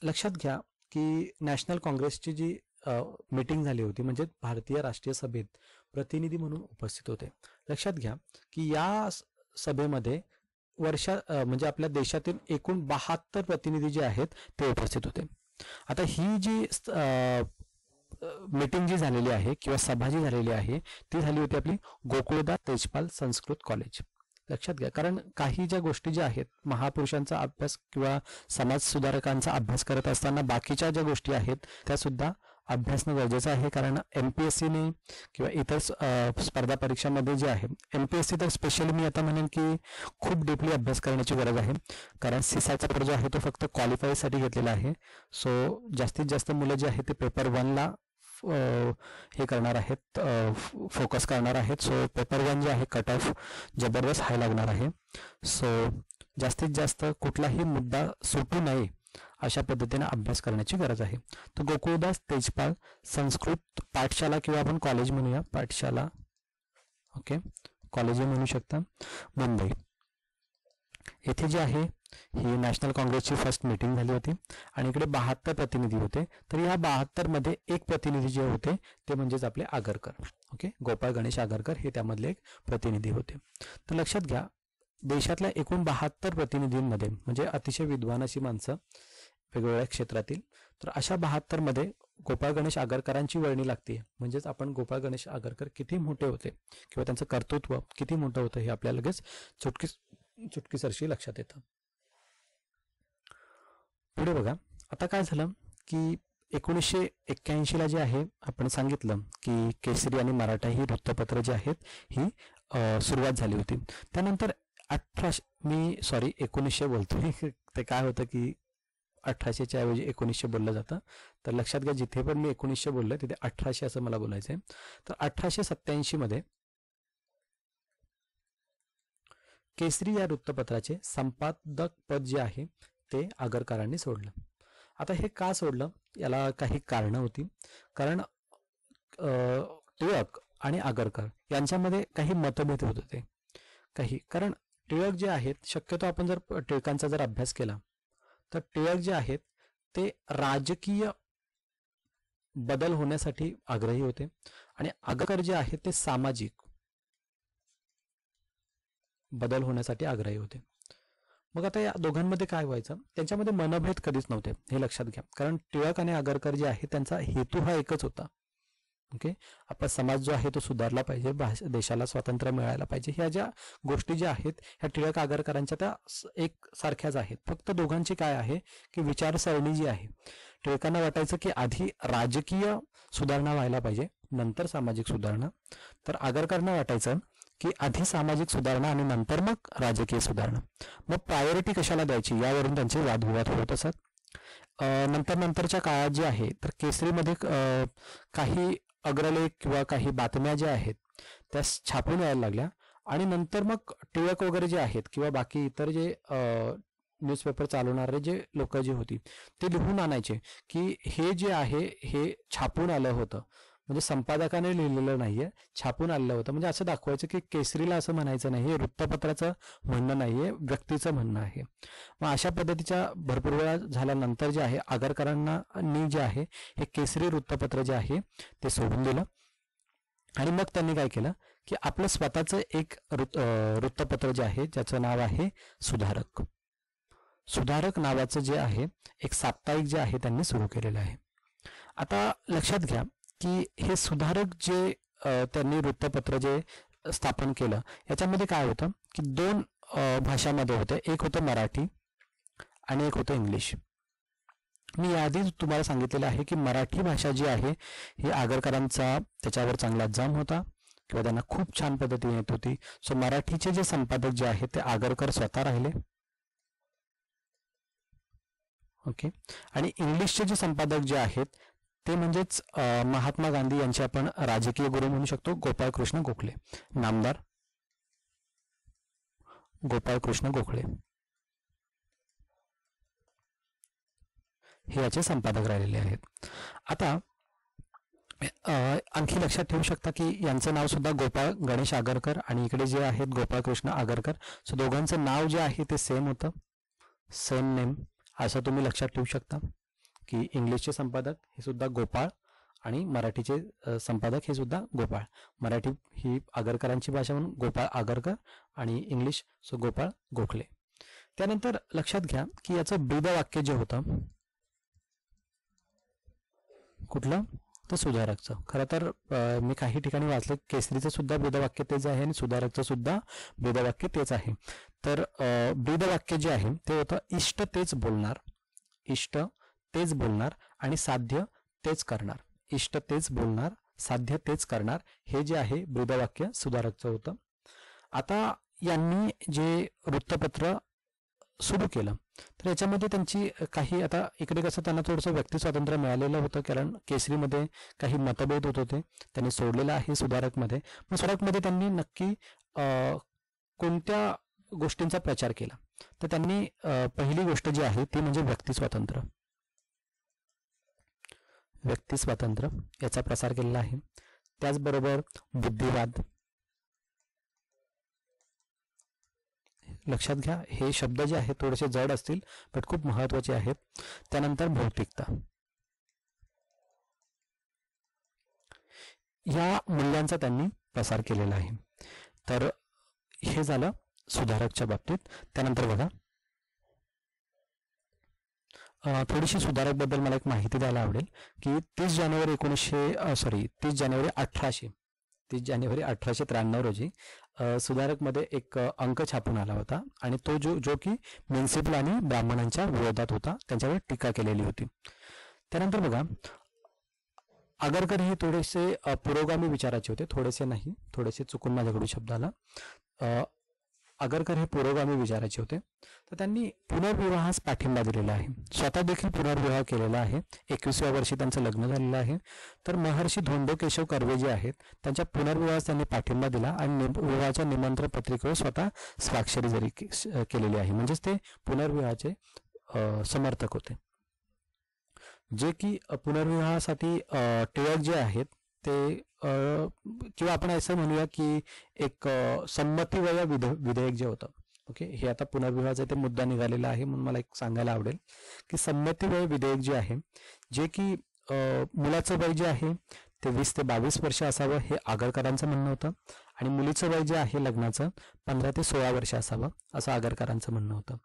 लक्षात घ्या की नॅशनल काँग्रेसची जी मीटिंग झाली होती म्हणजे भारतीय राष्ट्रीय सभेत प्रतिनिधी म्हणून उपस्थित होते. लक्षात घ्या की या सभेमध्ये म्हणजे आपल्या देशातील एकूण 72 प्रतिनिधी जे आहेत ते उपस्थित होते. आता ही जी मीटिंग जी झालेली आहे किंवा सभा जी झालेली आहे ती झाली होती आपली गोकुळदास तेजपाल संस्कृत कॉलेज. लक्षात घ्या, कारण काही ज्या गोष्टी ज्या आहेत महापुरुषांचा अभ्यास किंवा समाज सुधारकांचा अभ्यास करत असताना बाकीच्या ज्या गोष्टी आहेत त्या सुद्धा अभ्यासणं गरजेचं आहे. कारण MPSCने किंवा इतर स्पर्धा परीक्षांमध्ये जे आहे MPSC तर स्पेशली मी आता म्हणेन की खूप डीपली अभ्यास करण्याची गरज आहे. कारण सीसाचा पेपर जो आहे तो फक्त क्वालिफायसाठी घेतलेला आहे. सो जास्तीत जास्त मुलं जे आहेत ते पेपर 1ला हे करणार आहेत, फोकस करणार आहेत. सो पेपर 1 जे आहे कट ऑफ जबरदस्त हाय लागणार आहे. सो जास्तीत जास्त कुठलाही मुद्दा सुटू नये अशा पद्धतीने अभ्यास करण्याची गरज आहे. तर गोकुळदास तेजपाल संस्कृत पाठशाला किंवा आपण कॉलेज म्हणूया, पाठशाला, ओके, कॉलेज म्हणू शकता, मुंबई येथे जे आहे ही नॅशनल काँग्रेसची फर्स्ट मीटिंग झाली होती आणि इकडे 72 प्रतिनिधी होते. तर या 72 मध्ये एक प्रतिनिधी जे होते ते म्हणजेच आपले आगरकर, ओके, गोपाळ गणेश आगरकर हे त्यामधले एक प्रतिनिधी होते. तर लक्षात घ्या देशातल्या एकूण 72 प्रतिनिधींमध्ये म्हणजे अतिशय विद्वान अशी माणसं वेगवेगळ्या क्षेत्रातील, तर अशा 72 मध्ये गोपाळ गणेश आगरकरांची वर्णी लागते. म्हणजेच आपण गोपाळ गणेश आगरकर किती मोठे होते किंवा त्यांचं कर्तृत्व किती मोठं होतं हे आपल्याला लगेच चुटकीसरशी लक्षात येतं. पुढे बघा आता काय झालं की 1981ला जे आहे आपण सांगितलं की केसरी आणि मराठा ही वृत्तपत्र जे आहेत ही सुरुवात झाली होती. त्यानंतर 1900 बोलतोय ते काय होतं की 1800च्या ऐवजी 1900 बोललं जातं. तर लक्षात घ्या जिथे पण मी 1900 बोललो तिथे 1800 असं मला बोलायचंय. तर 1887 मध्ये केसरी या वृत्तपत्राचे संपादक पद जे आहे ते आगरकरांनी सोडलं. आता हे का सोडलं याला काही कारणं होती. कारण टिळक आणि आगरकर यांच्यामध्ये काही मतभेद होत होते काही. कारण टिळक जे आहेत शक्यतो आपण जर टिळकांचा जर अभ्यास केला तर टिळक जे आहेत ते राजकीय बदल होण्यासाठी आग्रही होते आणि आगरकर जे आहेत ते सामाजिक बदल होण्यासाठी आग्रही होते. मग आता या दोघांमध्ये काय व्हायचं, त्यांच्यामध्ये मनभेद कधीच नव्हते हे लक्षात घ्या. कारण टिळक आणि आगरकर जे आहे त्यांचा हेतू हा एकच होता, ओके, आपला समाज जो आहे तो सुधारला पाहिजे, देशाला स्वातंत्र्य मिळायला पाहिजे. ह्या ज्या गोष्टी ज्या आहेत ह्या टिळक आगरकरांच्या त्या एक सारख्याच आहेत. फक्त दोघांची काय आहे की विचारसरणी जी आहे, टिळकांना वाटायचं की आधी राजकीय सुधारणा व्हायला पाहिजे नंतर सामाजिक सुधारणा. तर आगरकरांना वाटायचं की आधी सामाजिक सुधारणा आणि नंतर मग राजकीय सुधारणा. मग प्रायोरिटी कशाला द्यायची यावरून त्यांचे वादविवाद होत असत. नंतरच्या काळात जे आहे तर केसरीमध्ये काही अग्रलेख किंवा काही बातम्या ज्या आहेत त्या छापून यायला लागल्या आणि नंतर मग टिळक वगैरे जे आहेत किंवा बाकी इतर जे न्यूजपेपर चालवणारे जे लोक जे होती ते लिहून आणायचे की हे जे आहे हे छापून आलं होतं, म्हणजे संपादकाने लिहिलेलं नाहीये, छापून आलेलं होतं. म्हणजे असं दाखवायचं की केसरीला असं म्हणायचं नाही, हे वृत्तपत्राचं म्हणणं नाहीये, व्यक्तीचं म्हणणं आहे. मग अशा पद्धतीच्या भरपूर वेळा झाल्यानंतर जे आहे आगरकरांनी जे आहे हे केसरी वृत्तपत्र जे आहे ते सोडून दिलं आणि मग त्यांनी काय केलं की आपलं स्वतःचं एक वृत्तपत्र जे आहे ज्याचं नाव आहे सुधारक. सुधारक नावाचं जे आहे एक साप्ताहिक जे आहे त्यांनी सुरू केलेलं आहे. आता लक्षात घ्या की हे सुधारक जे त्यांनी वृत्तपत्र जे स्थापन केलं याच्यामध्ये काय होतं की दोन भाषामध्ये होतं, एक होतं मराठी आणि एक होतं इंग्लिश. मी याआधीच तुम्हाला सांगितलेलं आहे की मराठी भाषा जी आहे ही आगरकरांचा त्याच्यावर चांगला जम होता किंवा त्यांना खूप छान पद्धतीने येत होती. सो मराठीचे जे संपादक जे आहेत ते आगरकर स्वतः राहिले. ओके. आणि इंग्लिशचे जे संपादक जे आहेत ते म्हणजेच महात्मा गांधी यांचे आपण राजकीय गुरु म्हणू शकतो, गोपाळकृष्ण गोखले, नामदार गोपाळकृष्ण गोखले हे याचे संपादक राहिलेले आहेत. आता आणखी लक्षात ठेवू शकता की यांचं नाव सुद्धा गोपाळ गणेश आगरकर आणि इकडे जे आहेत गोपाळकृष्ण आगरकर. सो दोघांचं नाव जे आहे ते सेम होतं, सेम नेम, असं तुम्ही लक्षात ठेवू शकता की इंग्लिशचे संपादक हे सुद्धा गोपाळ आणि मराठीचे संपादक हे सुद्धा गोपाळ. मराठी ही आगरकरांची भाषा म्हणून गोपाळ आगरकर आणि इंग्लिश सो गोपाळ गोखले. त्यानंतर लक्षात घ्या की याचं ब्रीदवाक्य जे होतं कुठलं तर सुधारकचं. खरं तर मी काही ठिकाणी वाचले केसरीचं सुद्धा ब्रीदवाक्य तेच आहे आणि सुधारकचं सुद्धा ब्रीदवाक्य तेच आहे. तर ब्रीदवाक्य जे आहे ते होतं इष्ट तेच बोलणार, इष्ट तेच बोलणार आणि साध्य तेच करणार. इष्ट तेच बोलणार, साध्य तेच करणार हे जे आहे ब्रीदवाक्य सुधारकचं होतं. आता यांनी जे वृत्तपत्र सुरू केलं तर याच्यामध्ये त्यांची काही, आता इकडे कसं त्यांना थोडंसं व्यक्ती स्वातंत्र्य मिळालेलं होतं कारण केसरीमध्ये काही मतभेद होत होते, त्यांनी सोडलेलं आहे सुधारकमध्ये. मग सुधारकमध्ये त्यांनी नक्की कोणत्या गोष्टींचा प्रचार केला तर त्यांनी पहिली गोष्ट जी आहे ती म्हणजे व्यक्ती स्वातंत्र्य, व्यक्ती स्वातंत्र्य याचा प्रसार केलेला आहे. त्याचबरोबर बुद्धिवाद, लक्षात घ्या हे शब्द जे आहेत थोडेसे जड असतील पण खूप महत्वाचे आहेत. त्यानंतर भौतिकता, या मूल्यांचा त्यांनी प्रसार केलेला आहे. तर हे झालं सुधारकच्या बाबतीत. त्यानंतर बघा थोडीशी सुधारकबद्दल मला एक माहिती द्यायला आवडेल की 30 जानेवारी 1893 रोजी सुधारकमध्ये एक अंक छापून आला होता आणि तो जो की म्युनिसिपल आणि ब्राह्मणांच्या विरोधात होता, त्यांच्यावर टीका केलेली होती. त्यानंतर बघा आगरकर हे थोडेसे पुरोगामी विचाराचे होते, थोडेसे नाही, थोडेसे चुकून माझ्याकडून शब्द आला. आगरकर हे पुरोगामी विचाराचे होते. तर त्यांनी पुनर्विवाहास पाठिंबा दिलेला आहे, स्वतः देखील पुनर्विवाह केलेला आहे. 21व्या वर्षी त्यांचं लग्न झालेलं आहे. तर महर्षी धोंडो केशव कर्वे जे आहेत त्यांच्या पुनर्विवाहास त्यांनी पाठिंबा दिला आणि विवाहाच्या निमंत्रण पत्रिकेवर स्वतः स्वाक्षरी जरी केलेली आहे. म्हणजेच ते पुनर्विवाहाचे समर्थक होते, जे की पुनर्विवाहासाठी टिळक जे आहेत ते किंवा आपण असं म्हणूया की एक संमतीवय विधेयक जे होतं, ओके, हे आता पुनर्विवाहाचा ते मुद्दा निघालेला आहे म्हणून मला एक सांगायला आवडेल की संमतीवय विधेयक जे आहे, जे की मुलाचं वय जे आहे ते 20 ते 22 वर्ष असावं हे आगरकरांचं म्हणणं होतं आणि मुलीचं वय जे आहे लग्नाचं 15 ते 16 वर्ष असावं असं आगरकरांचं म्हणणं होतं.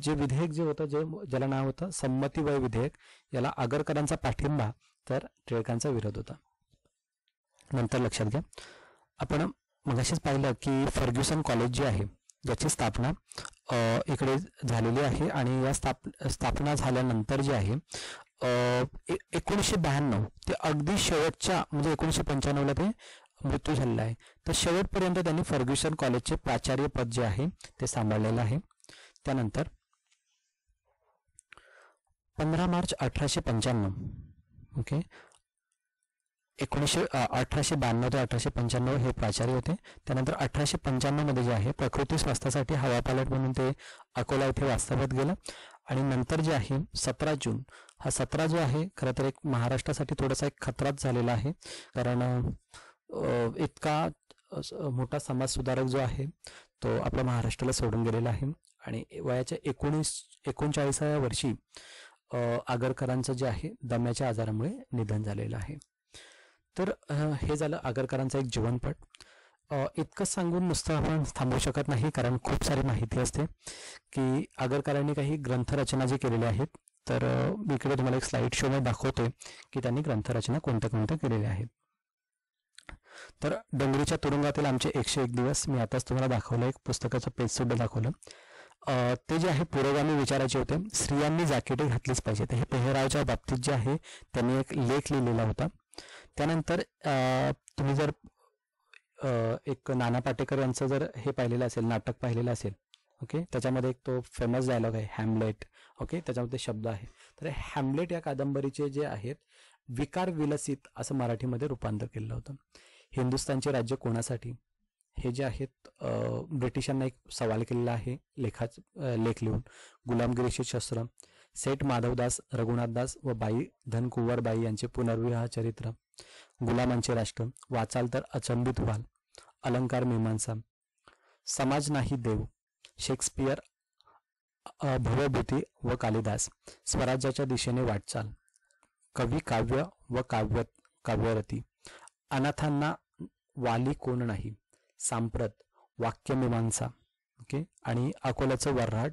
जे विधेयक जे होतं ज्याला नाव होतं संमतीवय विधेयक, याला आगरकरांचा पाठिंबा तर टिळकांचा विरोध होता. नंतर लक्षात घ्या आपण मगाशीच पाहिलं की फर्ग्युसन कॉलेज जे आहे ज्याची स्थापना इकडे झालेली आहे आणि या स्थापना झाल्यानंतर जे आहे 1992 ते अगदी शेवटच्या म्हणजे 1995 ते मृत्यू झालेला आहे. तर शेवटपर्यंत त्यांनी फर्ग्युसन कॉलेजचे प्राचार्य पद जे आहे ते सांभाळलेलं आहे. त्यानंतर 15 मार्च 1895 ओके 1892 ते 1895 हे प्राचार्य होते. त्यानंतर 1895 मध्ये जे आहे प्रकृती स्वास्थ्यासाठी हवा पायलट म्हणून ते अकोला येथे वास्तव्यात गेलं. आणि नंतर जे आहे 17 जून हा 17 जो आहे खरं तर एक महाराष्ट्रासाठी थोडासा एक खतराच झालेला आहे. कारण इतका मोठा समाजसुधारक जो आहे तो आपल्या महाराष्ट्राला सोडून गेलेला आहे. आणि वयाच्या 39व्या वर्षी आगरकरांचं जे आहे दम्याच्या आजारामुळे निधन झालेलं आहे. तर हे झालं आगरकरांचा एक जीवनपट. इतकं सांगून नुसतं आपण थांबवू शकत नाही, कारण खूप सारी माहिती असते की आगरकरांनी काही ग्रंथरचना जे केलेल्या आहेत. तर मी इकडे तुम्हाला एक स्लाइड शो मध्ये दाखवतोय की त्यांनी ग्रंथरचना कोणत्या कोणत्या केलेल्या आहेत. तर डोंगरीच्या तुरुंगातील आमचे 101 दिवस मी आताच तुम्हाला दाखवलं, एक पुस्तकाचं पेज सुद्धा दाखवलं. ते जे आहे पुरोगामी विचाराचे होते. स्त्रियांनी जाकेटे घातलीच पाहिजे, हे पेहरावच्या बाबतीत जे आहे त्यांनी एक लेख लिहिलेला होता. त्यानंतर तुम्ही जर एक नाना पाटेकर यांचं जर हे पाहिलेलं असेल, नाटक पाहिलेलं असेल ओके, त्याच्यामध्ये एक तो फेमस डायलॉग आहे हॅमलेट ओके, त्याच्यामध्ये शब्द आहे. तर हॅमलेट या कादंबरीचे जे आहेत विकार विलसित असं मराठीमध्ये रूपांतर केलेलं होतं. हिंदुस्थानचे राज्य कोणासाठी हे जे आहेत ब्रिटिशांना एक सवाल केलेला आहे लेख लिहून. गुलामगिरीचे शस्त्र, सेठ माधवदास रघुनाथदास व बाई धनकुंवरबाई यांचे पुनर्विवाह चरित्र, गुलामांचे राष्ट्र, वाचाल तर अचंबित व्हाल, अलंकार मीमांसा, समाज नाही देव, शेक्सपियर, भवभूती व कालिदास, स्वराज्याच्या दिशेने वाटचाल, कवी काव्य व काव्यरती, अनाथांना वाली कोण नाही, सांप्रत, वाक्यमीमांसा ओके. आणि अकोल्याचं वऱ्हाड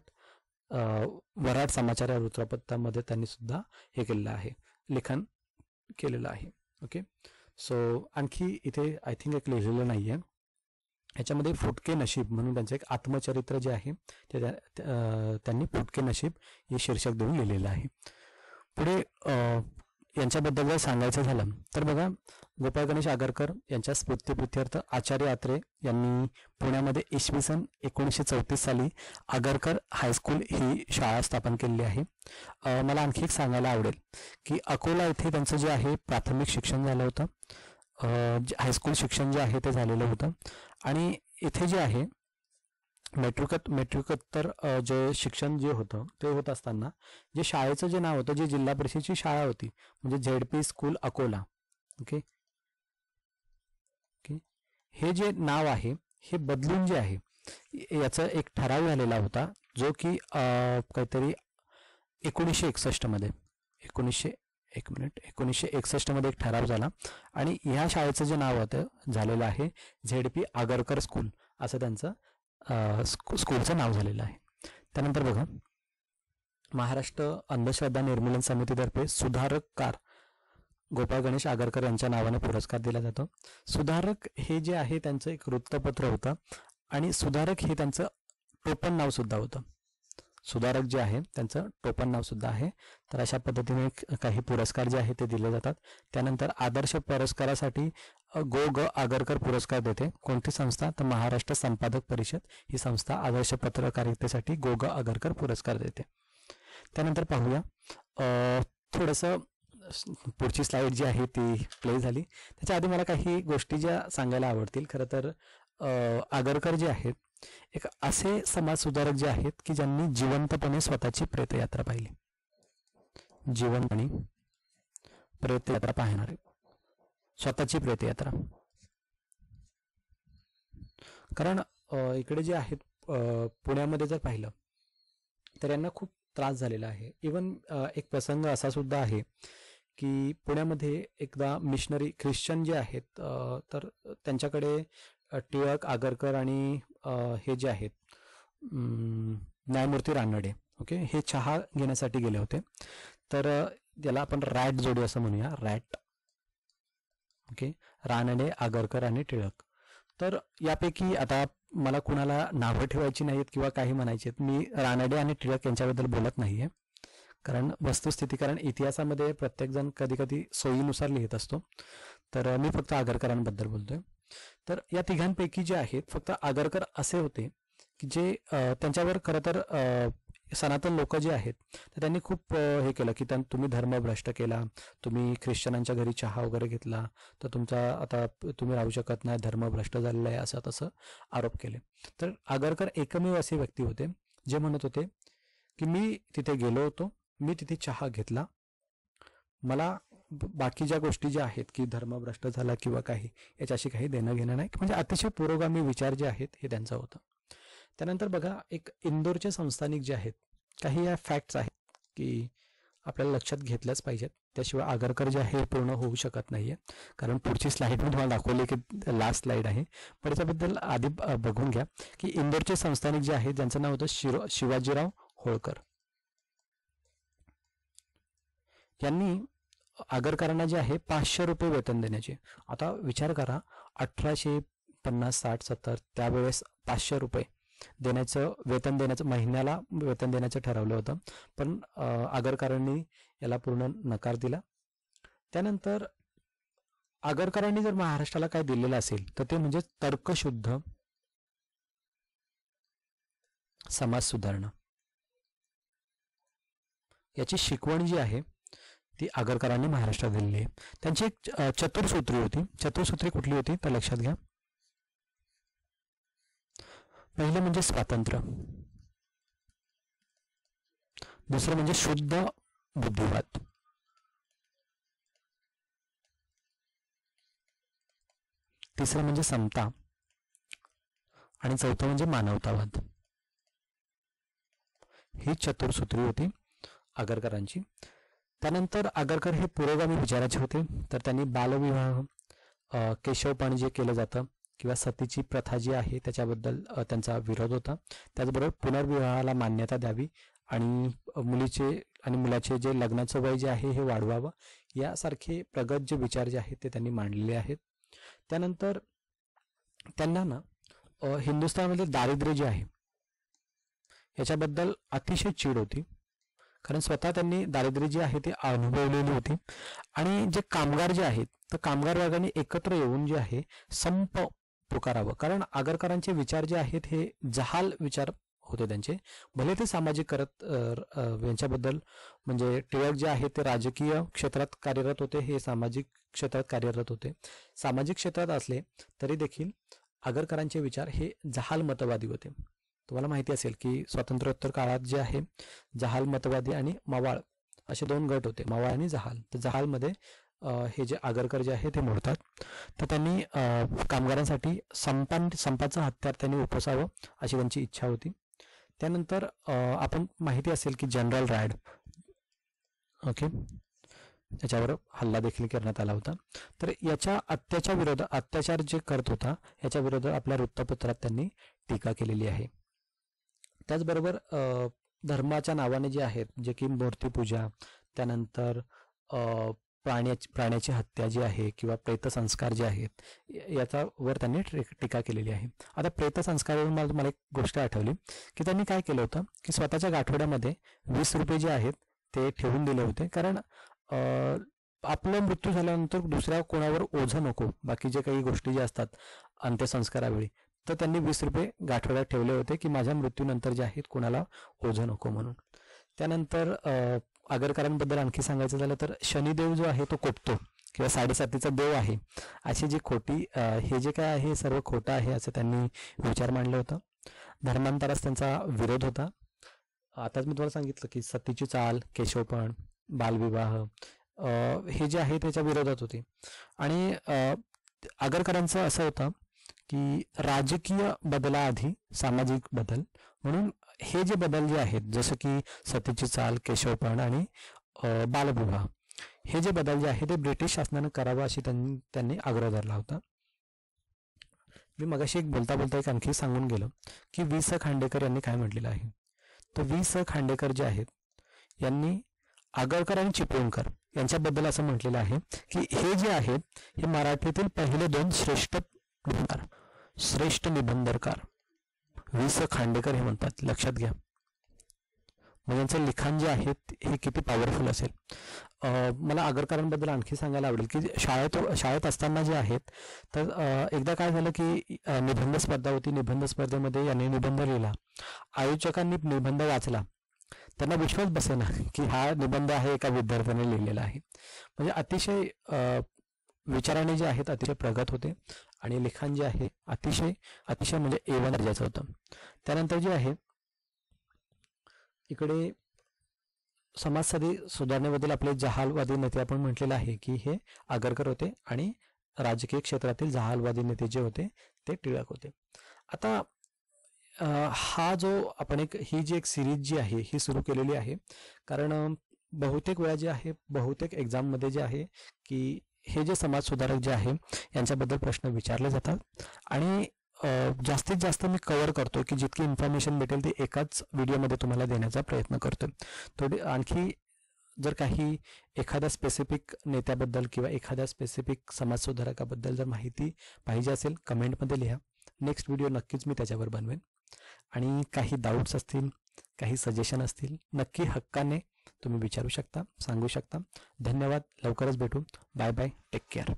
समाचार या वृत्तपत्रामध्ये त्यांनी सुद्धा हे केलेलं आहे, लेखन केलेलं आहे ओके. सो आणखी इथे आय थिंक एक लिहिलेलं नाही आहे. ह्याच्यामध्ये फुटके नशीब म्हणून त्यांचं एक आत्मचरित्र जे आहे ते त्यांनी फुटके नशीब हे शीर्षक देऊन लिहिलेलं आहे. पुढे यांच्याबद्दल जर सांगायचं झालं तर बघा, गोपाळ गणेश आगरकर यांच्या स्मृतिप्रित्यर्थ आचार्य आत्रे यांनी पुण्यामध्ये इसवी सन 1934 साली आगरकर हायस्कूल ही शाळा स्थापन केलेली आहे. मला आणखी एक सांगायला आवडेल की अकोला येथे त्यांचं जे आहे प्राथमिक शिक्षण झालं होतं, हायस्कूल शिक्षण जे आहे ते झालेलं होतं. आणि इथे जे आहे मेट्रिकोत्तर जे शिक्षण जे होतं ते होत असताना जे शाळेचं जे नाव होतं, जे जिल्हा परिषदेची शाळा होती म्हणजे ZP school Akola okay okay, हे जे नाव आहे हे बदलून जे आहे याचा एक ठराव झालेला होता, जो की काहीतरी 1961 मध्ये 1961 मध्ये एक ठराव झाला. आणि ह्या शाळेचं जे नाव होतं झालेलं आहे ZP आगरकर स्कूल असं त्यांचं स्कूलचं नाव झालेलं आहे. त्यानंतर बघा, महाराष्ट्र अंधश्रद्धा निर्मूलन समितीतर्फे सुधारककार गोपाळ गणेश आगरकर यांच्या नावाने पुरस्कार दिला जातो. सुधारक हे जे आहे त्यांचं एक वृत्तपत्र होतं आणि सुधारक हे त्यांचं टोपण नाव सुद्धा होतं. सुधारक जे आहे त्यांचं टोपण नाव सुद्धा आहे. तर अशा पद्धतीने काही पुरस्कार जे आहे ते दिले जातात. त्यानंतर आदर्श पुरस्कारासाठी गो ग आगरकर पुरस्कार देते कोणती संस्था, तर महाराष्ट्र संपादक परिषद ही संस्था आदर्श पत्रकारितेसाठी गो ग आगरकर पुरस्कार देते. त्यानंतर पाहूया थोडंसं पुढची स्लाइड जी आहे ती प्ले झाली. त्याच्या आधी मला काही गोष्टी ज्या सांगायला आवडतील. खरं तर आगरकर जे आहेत एक असे समाज सुधारक जे आहेत की ज्यांनी जिवंतपणे स्वतःची प्रेतयात्रा पाहिली. जिवंतपणे प्रेतयात्रा पाहणारे, स्वतःची प्रेतयात्रा. कारण इकडे जे आहेत पुण्यामध्ये जर पाहिलं तर यांना खूप त्रास झालेला आहे. इवन एक प्रसंग असा सुद्धा आहे की पुण्यामध्ये एकदा मिशनरी ख्रिश्चन जे आहेत तर त्यांच्याकडे टिळक, आगरकर आणि हे जे आहेत न्यायमूर्ती रानडे ओके हे चहा घेण्यासाठी गेले होते. तर याला आपण रॅट जोडी असं म्हणूया, रॅट ओके, रानडे, आगरकर आणि टिळक. तर यापैकी आता मला कुणाला नावं ठेवायची नाहीत किंवा काही म्हणायची आहेत. मी रानडे आणि टिळक यांच्याबद्दल बोलत नाहीये, कारण वस्तुस्थिती, कारण इतिहासामध्ये प्रत्येकजण कधी कधी सोयीनुसार लिहित असतो. तर मी फक्त आगरकरांबद्दल बोलतोय. तर या तिघांपैकी जे आहेत फक्त आगरकर असे होते की जे त्यांच्यावर खरं तर सनातन लोक जे आहेत तर त्यांनी खूप हे केलं की तुम्ही धर्म भ्रष्ट केला, तुम्ही ख्रिश्चनांच्या घरी चहा वगैरे घेतला, तर तुमचा आता तुम्ही राहू शकत नाही, धर्म भ्रष्ट झालेला आहे, असं तसं आरोप केले. तर आगरकर एकमेव असे व्यक्ती होते जे म्हणत होते की मी तिथे गेलो होतो, मी तिथे चहा घेतला, मला बाकी ज्या गोष्टी ज्या आहेत की धर्म भ्रष्ट झाला किंवा काही याच्याशी काही देणं घेणं नाही, म्हणजे अतिशय पुरोगामी विचार जे आहेत हे त्यांचं होतं. त्यानंतर बघा, एक इंदोरचे संस्थानिक जे आहेत, काही या फॅक्ट्स आहेत की आपल्याला लक्षात घेतल्याच पाहिजेत, त्याशिवाय आगरकर जे आहे पूर्ण होऊ शकत नाहीये. कारण पुढची स्लाईड मी तुम्हाला दाखवली की लास्ट स्लाईड आहे, पण याच्याबद्दल आधी बघून घ्या की इंदोरचे संस्थानिक जे आहेत ज्यांचं नाव होतं शिवाजीराव होळकर, यांनी आगरकरांना जे आहे 500 रुपये वेतन देण्याचे. आता विचार करा, 1850, 60, 70 त्यावेळेस 500 रुपये देण्याचं, वेतन देण्याचं, महिन्याला वेतन देण्याचं ठरवलं होतं, पण आगरकरांनी याला पूर्ण नकार दिला. त्यानंतर आगरकरांनी जर महाराष्ट्राला काय दिलेलं असेल तर ते म्हणजे तर्कशुद्ध समाज सुधारणा, याची शिकवण जी आहे ती आगरकरांनी महाराष्ट्रात दिलेली आहे. त्यांची एक चतुर्सूत्री होती. चतुर्सूत्री कुठली होती तर लक्षात घ्या. पहिलं म्हणजे स्वातंत्र्य, दुसरं म्हणजे शुद्ध बुद्धिवाद, तिसरं म्हणजे समता, आणि चौथं म्हणजे मानवतावाद. ही चतुर्सूत्री होती आगरकरांची. त्यानंतर आगरकर हे पुरोगामी विचाराचे होते, तर त्यांनी बालविवाह, केशवपण जे केलं जातं किंवा सतीची प्रथा जी आहे त्याच्याबद्दल त्यांचा विरोध होता. त्याचबरोबर पुनर्विवाहाला मान्यता द्यावी आणि मुलीचे आणि मुलाचे जे लग्नाचं वय जे आहे हे वाढवावं, यासारखे प्रगत जे विचार जे आहेत ते त्यांनी मांडलेले आहेत. त्यानंतर त्यांना ना हिंदुस्थानमध्ये दारिद्र्य जे आहे याच्याबद्दल अतिशय चीड होती, कारण स्वतः त्यांनी दारिद्र्य जे आहे ते अनुभवलेली होती. आणि जे कामगार जे आहेत तर कामगार वर्गाने एकत्र येऊन जे आहे संप पुकारावं, कारण आगरकरांचे विचार जे आहेत हे जहाल विचार होते त्यांचे. भले ते सामाजिक करत यांच्याबद्दल म्हणजे टिळक जे आहे ते राजकीय क्षेत्रात कार्यरत होते, हे सामाजिक क्षेत्रात कार्यरत होते. सामाजिक क्षेत्रात असले तरी देखील आगरकरांचे विचार हे जहाल मतवादी होते. तुम्हाला माहिती असेल की स्वातंत्र्योत्तर काळात जे आहे जहाल मतवादी आणि मवाळ असे दोन गट होते, मवाळ आणि जहाल. तर जहालमध्ये हे जे आगरकर जे आहे ते मोडतात. तर त्यांनी कामगारांसाठी संपाचं हत्यार त्यांनी उपसावं अशी त्यांची इच्छा होती. त्यानंतर आपण माहिती असेल की जनरल रायड, ओके, त्याच्यावर हल्ला देखील करण्यात आला होता. तर याच्या अत्याचार जे करत होता याच्या विरोधात आपल्या वृत्तपत्रात त्यांनी टीका केलेली आहे. त्याचबरोबर धर्माच्या नावाने जे आहेत, जे की मूर्तीपूजा, त्यानंतर प्राण्याची हत्या जी आहे किंवा प्रेतसंस्कार जे आहेत याच्यावर त्यांनी टीका केलेली आहे. आता प्रेतसंस्कारावरून मला एक गोष्ट आठवली की त्यांनी काय केलं होतं की स्वतःच्या गाठोड्यामध्ये 20 रुपये जे आहेत ते ठेवून दिले होते, कारण आपला मृत्यू झाल्यानंतर दुसऱ्या कोणावर ओझं नको, बाकी जे काही गोष्टी ज्या असतात अंत्यसंस्कारावेळी, तर त्यांनी 20 रुपये गाठोड्यात ठेवले होते की माझ्या मृत्यूनंतर जे आहेत कोणाला ओझं नको म्हणून. त्यानंतर आगरकरांबद्दल आणखी सांगायचं झालं तर शनिदेव जो आहे तो कोपतो किंवा 7.5चा देव आहे, अशी जी खोटी हे जे काय आहे सर्व खोटं आहे असं त्यांनी विचार मांडलं होतं. धर्मांतरास त्यांचा विरोध होता. आताच मी तुम्हाला सांगितलं की सतीची चाल, केशवपण, बालविवाह हे जे आहे त्याच्या विरोधात होते. आणि आगरकरांचं असं होतं की राजकीय बदलाआधी सामाजिक बदल म्हणून हे जे बदल जे आहेत जसं की सतीची चाल, केशवपण आणि बालविवाह, हे जे बदल जे आहे ते ब्रिटिश शासनानं करावं अशी त्यांनी आग्रह धरला होता. मी मगाशी एक बोलता एक आणखी सांगून गेलो की वि. स. खांडेकर यांनी काय म्हटलेलं आहे. तर वि. स. खांडेकर जे आहेत यांनी आगरकर आणि चिपळूणकर यांच्याबद्दल असं म्हटलेलं आहे की हे जे आहेत हे मराठीतील पहिले 2 श्रेष्ठ निबंधकार वि. स. खांडेकर हे म्हणतात. लक्षात घ्या, म्हणजे यांचं लिखाण जे आहे हे किती पॉवरफुल असेल. मला आगरकरांबद्दल आणखी सांगायला आवडेल की शाळेत असताना जे आहेत तर एकदा काय झालं की निबंध स्पर्धा होती. निबंध स्पर्धेमध्ये याने निबंध लिहिला. आयोजकांनी निबंध वाचला. त्यांना विश्वास बसेना की हा निबंध आहे एका विद्यार्थ्याने लिहिलेला आहे. म्हणजे अतिशय विचाराने जे आहेत अतिशय प्रगत होते आणि लिखाण जे आहे अतिशय अतिशय म्हणजे A1 दर्जाचं होतं. त्यानंतर जे आहे इकडे समाजवादी सुधारणेबद्दल आपले जहालवादी नेते आपण म्हटलेलं आहे की हे आगरकर होते आणि राजकीय क्षेत्रातील जहालवादी नेते जे होते ते टिळक होते. आता हा जो आपण ही जी एक सिरीज जी आहे ही सुरू केलेली आहे कारण बहुतेक वेळा जे आहे बहुतेक एक्झाममध्ये जे आहे की हे जे समाज सुधारक जे आहे यांच्याबद्दल प्रश्न विचारले जातात आणि जास्तीत जास्त मी कव्हर करतो की जितकी इन्फॉर्मेशन भेटेल ती एकाच व्हिडिओमध्ये तुम्हाला देण्याचा प्रयत्न करतो. थोडी आणखी जर काही एखाद्या स्पेसिफिक नेत्याबद्दल किंवा एखाद्या स्पेसिफिक समाजसुधारकाबद्दल जर माहिती पाहिजे असेल कमेंटमध्ये लिहा. नेक्स्ट व्हिडिओ नक्कीच मी त्याच्यावर बनवेन. आणि काही डाऊट्स असतील काही सजेशन असतील नक्की हक्काने तुम्ही विचारू शकता सांगू शकता. धन्यवाद. लवकरच भेटू. Bye bye. Take care.